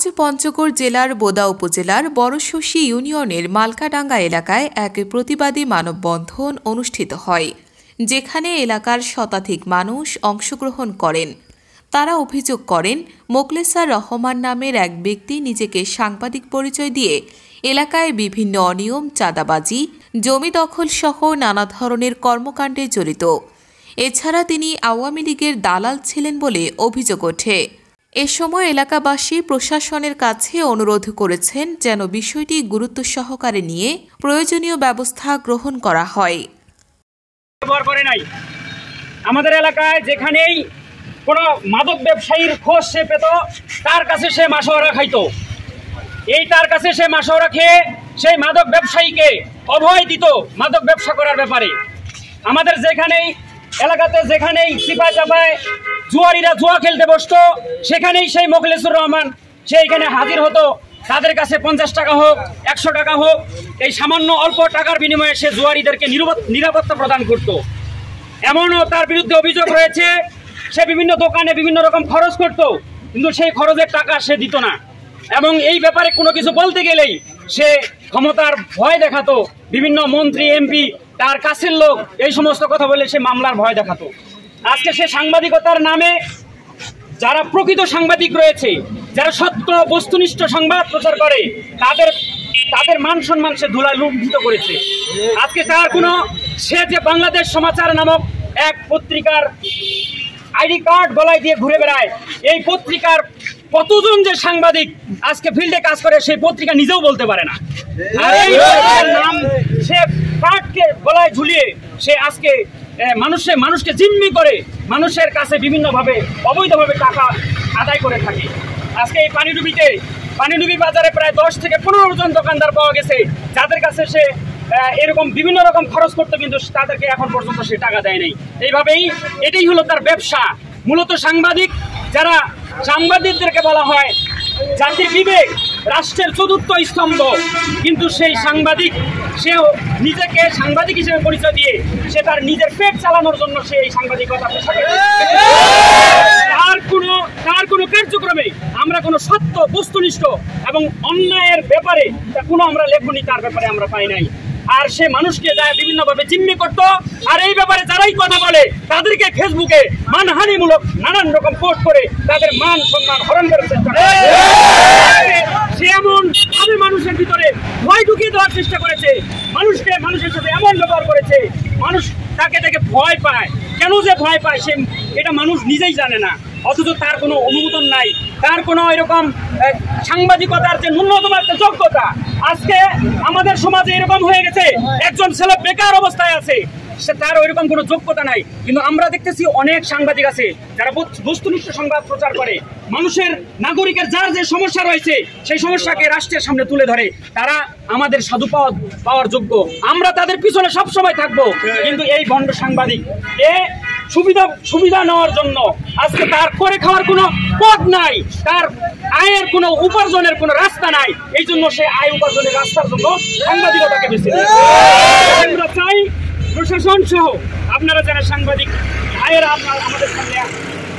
আজ পঞ্চগড় জেলার বোদা উপজেলার বড়শশী ইউনিয়নের মালকাডাঙ্গা এলাকায় এক প্রতিবাদী মানববন্ধন অনুষ্ঠিত হয়, যেখানে এলাকার শতাধিক মানুষ অংশগ্রহণ করেন। তারা অভিযোগ করেন, মোখলেছার রহমান নামের এক ব্যক্তি নিজেকে সাংবাদিক পরিচয় দিয়ে এলাকায় বিভিন্ন অনিয়ম, চাঁদাবাজি, জমি দখল সহ নানা ধরনের কর্মকাণ্ডে জড়িত। এছাড়া তিনি আওয়ামী লীগের দালাল ছিলেন বলে অভিযোগ ওঠে। এ সময় এলাকাবাসী প্রশাসনের কাছে অনুরোধ করেছেন যেন বিষয়টি গুরুত্ব সহকারে নিয়ে প্রয়োজনীয় ব্যবস্থা গ্রহণ করা হয়। আমাদের এলাকায় যেখানেই কোনো মাদক ব্যবসায়ীর খোঁজ সে পেত, তার কাছে সে মাসোয়ারা খাইত। তার কাছে সে মাসোয়ারা খেয়ে সেই মাদক ব্যবসায়ীকে অভয় দিত মাদক ব্যবসা করার ব্যাপারে। আমাদের এলাকাতে যেখানেই চিপায় চাপায় জুয়ারিরা জুয়া খেলতে বসতো, সেখানেই সেই মোখলেছুর রহমান সেইখানে হাজির হতো। তাদের কাছে 50 টাকা হোক, 100 টাকা হোক, এই সামান্য অল্প টাকার বিনিময়ে সে জুয়ারিদেরকে নিরাপত্তা প্রদান করত। এমনও তার বিরুদ্ধে অভিযোগ রয়েছে, সে বিভিন্ন দোকানে বিভিন্ন রকম খরচ করত, কিন্তু সেই খরচের টাকা সে দিত না। এবং এই ব্যাপারে কোনো কিছু বলতে গেলেই সে ক্ষমতার ভয় দেখাতো। বিভিন্ন মন্ত্রী, এমপি, তার কাছের লোক এই সমস্ত কথা বলে সে মামলার ভয় দেখাতো। আজকে সে সাংবাদিকতার নামে যারা প্রকৃত সাংবাদিক রয়েছে, যারা সত্য বস্তুনিষ্ঠ সংবাদ প্রচার করে, তাদের মান সম্মান সে ধুলায় লুণ্ঠিত করেছে। আজকে সে যে বাংলাদেশ সমাচার নামক এক পত্রিকার আইডি কার্ড গলায় দিয়ে ঘুরে বেড়ায়, এই পত্রিকার কতজন যে সাংবাদিক আজকে ফিল্ডে কাজ করে সেই পত্রিকা নিজেও বলতে পারে না। আর এই নাম সে কার্ডকে গলায় ঝুলিয়ে সে আজকে মানুষকে জিম্মি করে মানুষের কাছে বিভিন্নভাবে অবৈধভাবে টাকা আদায় করে থাকে। আজকে এই পানিডুবি বাজারে প্রায় 10 থেকে 15 জন দোকানদার পাওয়া গেছে, যাদের কাছে সে এরকম বিভিন্ন রকম খরচ করতে, কিন্তু তাদেরকে এখন পর্যন্ত সে টাকা দেয় নাই। এটাই হলো তার ব্যবসা। মূলত সাংবাদিকদেরকে বলা হয় জাতির বিবেক, রাষ্ট্রের চতুর্থ স্তম্ভ, কিন্তু সেই সাংবাদিক সেও নিজেকে সাংবাদিক হিসেবে পরিচয় দিয়ে সে তার নিজের পেট চালানোর জন্য সে এই সাংবাদিকতা পেশাকে তার কোনো কার্যক্রমে আমরা কোনো সত্য বস্তুনিষ্ঠ এবং অন্যায়ের ব্যাপারে আমরা লেখনী তার ব্যাপারে আমরা পাই নাই। আর সে মানুষকে যায় বিভিন্নভাবে জিম্মি করতো। আর এই ব্যাপারে যারাই কথা বলে তাদেরকে ফেসবুকে মানহানিমূলক নানান রকম পোস্ট করে তাদের মান সম্মান হরণ করার চেষ্টা করে। সে এমন ভাবে মানুষের ভিতরে ভয় ঢুকিয়ে দেওয়ার চেষ্টা করেছে, মানুষের সাথে এমন ব্যবহার করেছে, মানুষ তাকে ভয় পায়। কেন যে ভয় পায় এটা মানুষ নিজেই জানে না, অথচ তার কোনো অনুমোদন নাই, তার কোনো এরকম সাংবাদিকতার যে ন্যূনতম একটা যোগ্যতা। আজকে আমাদের সমাজে এরকম হয়ে গেছে, একজন ছেলে বেকার অবস্থায় আছে, তার ওইরকম কোনো যোগ্যতা নাই, কিন্তু আমরা দেখতেছি অনেক সাংবাদিক আছে যারা বস্তুনিষ্ঠ সংবাদ প্রচার করে, নাগরিকের যার যে সমস্যা রয়েছে সেই সমস্যাকে রাষ্ট্রের সামনে তুলে ধরে। তারা আমাদের সাধুবাদ পাওয়ার যোগ্য, আমরা তাদের পিছনে সবসময় থাকবো। কিন্তু এই ভণ্ড সাংবাদিক সুবিধা নেওয়ার জন্য আজকে তার করে খাওয়ার কোনো পথ নাই, তার আয়ের কোনো উপার্জনের কোনো রাস্তা নাই। এই জন্য সে আয় উপার্জনের রাস্তার জন্য সাংবাদিকতাকে বেছে নিয়েছে। আমরা চাই প্রশাসন সহ আপনারা যারা সাংবাদিক ভাইয়েরা আমাদের সামনে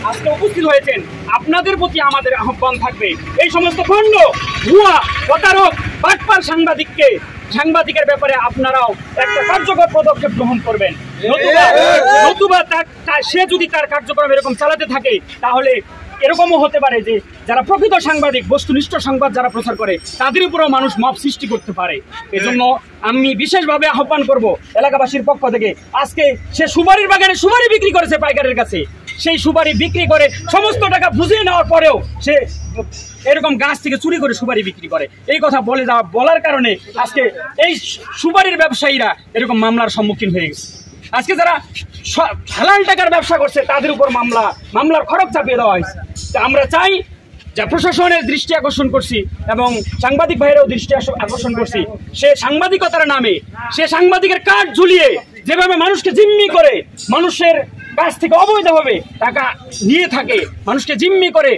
আজকে উপস্থিত হয়েছেন, আপনাদের প্রতি আমাদের আহ্বান থাকবে, এই সমস্ত ভণ্ড, ভুয়া, প্রতারক, বাটপার সাংবাদিকের ব্যাপারে আপনারাও একটা কার্যকর পদক্ষেপ গ্রহণ করবেন। নতুবা সে যদি তার কার্যক্রম এরকম চালাতে থাকে, তাহলে এরকমও হতে পারে যে যারা প্রকৃত সাংবাদিক, বস্তুনিষ্ঠ সংবাদ যারা প্রচার করে, তাদের উপরেও মানুষ মব সৃষ্টি করতে পারে। এজন্য আমি বিশেষভাবে আহ্বান করব এলাকাবাসীর পক্ষ থেকে, আজকে সে সুপারির বাগানে সুপারি বিক্রি করেছে পাইকারের কাছে, সেই সুপারি বিক্রি করে সমস্ত টাকা বুঝিয়ে নেওয়ার পরেও সে এরকম গাছ থেকে চুরি করে সুপারি বিক্রি করে। এই কথা বলার কারণে আজকে এই সুপারির ব্যবসায়ীরা এরকম মামলার সম্মুখীন হয়ে গেছে। আজকে যারা হালাল টাকার ব্যবসা করছে তাদের উপর মামলার খরচ চাপিয়ে দেওয়া হয়েছে। আমরা চাই যা প্রশাসনের দৃষ্টি আকর্ষণ করছি এবং সাংবাদিক ভাইয়েরাও দৃষ্টি আকর্ষণ করছি, সে সাংবাদিকতার নামে সে সাংবাদিকের কার্ড ঝুলিয়ে যেভাবে মানুষকে জিম্মি করে, মানুষের কাছ থেকে অবৈধভাবে টাকা নিয়ে থাকে, মানুষকে জিম্মি করে,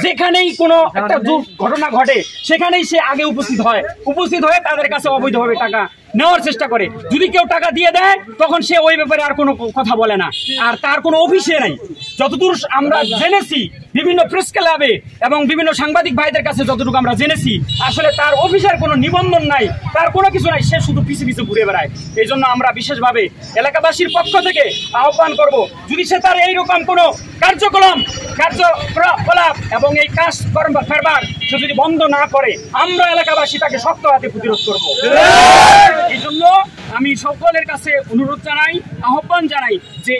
যেখানেই কোনো একটা ঘটনা ঘটে সেখানেই সে আগে উপস্থিত হয়ে তাদের কাছে অবৈধভাবে টাকা নেওয়ার চেষ্টা করে। যদি কেউ টাকা দিয়ে দেয় তখন সে ওই ব্যাপারে আর কোনো কথা বলে না, আর তার কোনো অফিসে নাই। যতদূর আমরা জেনেছি বিভিন্ন প্রেস ক্লাবে এবং বিভিন্ন সাংবাদিক ভাইদের কাছে যতটুকু আমরা জেনেছি, আসলে তার অফিসের কোনো নিবন্ধন নাই, তার কোনো কিছু নাই, সে শুধু পিছে পিছে ঘুরে বেড়ায়। এই জন্য আমরা বিশেষভাবে এলাকাবাসীর পক্ষ থেকে আহ্বান করব, যদি সে তার এইরকম কোনো কার্যকলাপ এবং এই কাজ কারবার সে যদি বন্ধ না করে, আমরা এলাকাবাসী তাকে শক্ত হাতে প্রতিরোধ করব। এই জন্য আমি সকলের কাছে অনুরোধ জানাই, আহ্বান জানাই যে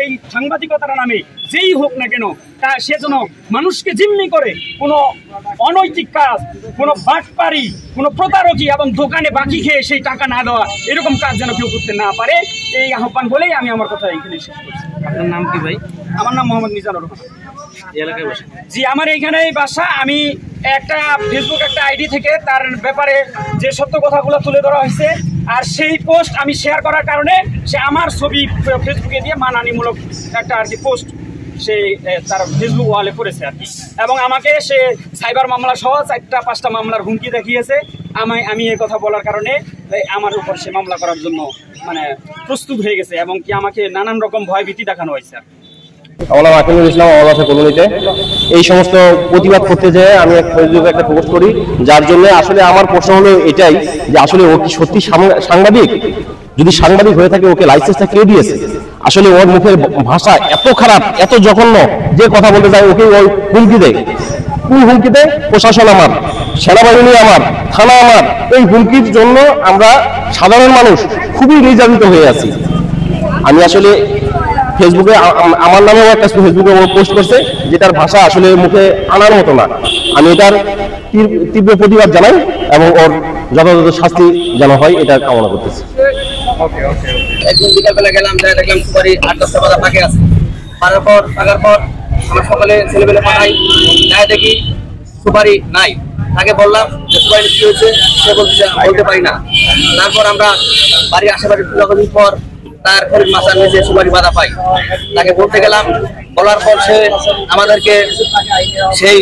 এই সাংবাদিকতার নামে যেই হোক না কেন, তা সে যেন মানুষকে জিম্মি করে কোনো অনৈতিক কাজ, কোনো বাটপারি, কোনো প্রতারকি এবং দোকানে বাকি খেয়ে সেই টাকা না দেওয়া, এরকম কাজ যেন কেউ করতে না পারে। এই আহ্বান বলেই আমি আমার কথা এখানে শেষ করছি। আপনার নাম কি ভাই? আমার নাম মোহাম্মদ মিজানুর রহমান। এলাকায় বসে? জি, আমার এইখানেই বাসা। আমি একটা ফেসবুক একটা আইডি থেকে তার ব্যাপারে যে সত্য কথাগুলো তুলে ধরা হয়েছে, আর সেই পোস্ট আমি শেয়ার করার কারণে সে আমার ছবি ফেসবুকে দিয়ে মানহানিমূলক একটা আর কি পোস্ট সে তার ফেসবুক ওয়ালে করেছে আর কি, এবং আমাকে সে সাইবার মামলা সহ 4-5টা মামলার হুমকি দেখিয়েছে। আমি এই কথা বলার কারণে আমার উপর সে মামলা করার জন্য মানে প্রস্তুত হয়ে গেছে, এবং কি আমাকে নানান রকম ভয়ভীতি দেখানো হয়েছে। আমার নাম আকিমুল ইসলাম, আমার বাসা কলোনিতে। এই সমস্ত প্রতিবাদ করতে যেয়ে আমি ফেসবুকে একটা পোস্ট করি, যার জন্য আসলে আমার প্রশ্ন হলো এটাই যে আসলে ও কি সত্যি সাংবাদিক? যদি সাংবাদিক হয়ে থাকে ওকে লাইসেন্সটা কে দিয়েছে? আসলে ওর মুখের ভাষা এত খারাপ, এত জঘন্য, যে কথা বলতে যায় ওকে ওই হুমকি দেয়। কোন হুমকি দেয়? প্রশাসন আমার, সেনাবাহিনী আমার, থানা আমার। এই হুমকির জন্য আমরা সাধারণ মানুষ খুবই নির্যাতিত হয়ে আছি। আমি আসলে ফেসবুকে আমার নামেও একটা ফেসবুকে পোস্ট করছে, যেটার ভাষা আসলে মুখে আনার মতো না। আমি এটার তীব্র প্রতিবাদ জানাই এবং ওর যথাযথ শাস্তি যেন হয় এটা কামনা করতেছি। একদিন বিকালবেলা গেলাম, দেখলাম সুপারি 8-10টা পাতা ফাঁকে আছে। থাকার পর আমরা সকালে ছেলেবেলে পাঠাই, যাই দেখি সুপারি নাই। তাকে বললাম যে সুপারি কি হয়েছে, সে বলতে পারি না। তারপর আমরা বাড়ির আশেপাশে খোঁজাখুঁজির পর তার খরিদ মাসার নিচে সুপারি বাঁধা পাই। তাকে বলতে গেলাম, বলার পর সে আমাদেরকে সেই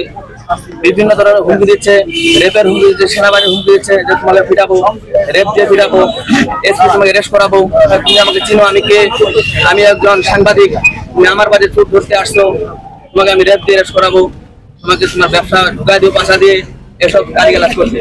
বিভিন্ন ধরনের হুমকি দিচ্ছে, রেপের হুমকি দিচ্ছে, সেনাবাহিনীর হুমকি দিচ্ছে যে তোমাকে ফিরাবো, রেপ দিয়ে ফিরাবো, এসপি তোমাকে রেস্ট করাবো, তুমি আমাকে চিনো, আমি কে? আমি একজন সাংবাদিক, তুমি আমার বাড়িতে চুপ ধরতে আসছো, তোমাকে আমি রেপ দিয়ে রেস্ট করাবো, তোমাকে তোমার ব্যবসা ঢুকা দিয়ে পাশা দিয়ে, এসব গালিগালাজ করছে।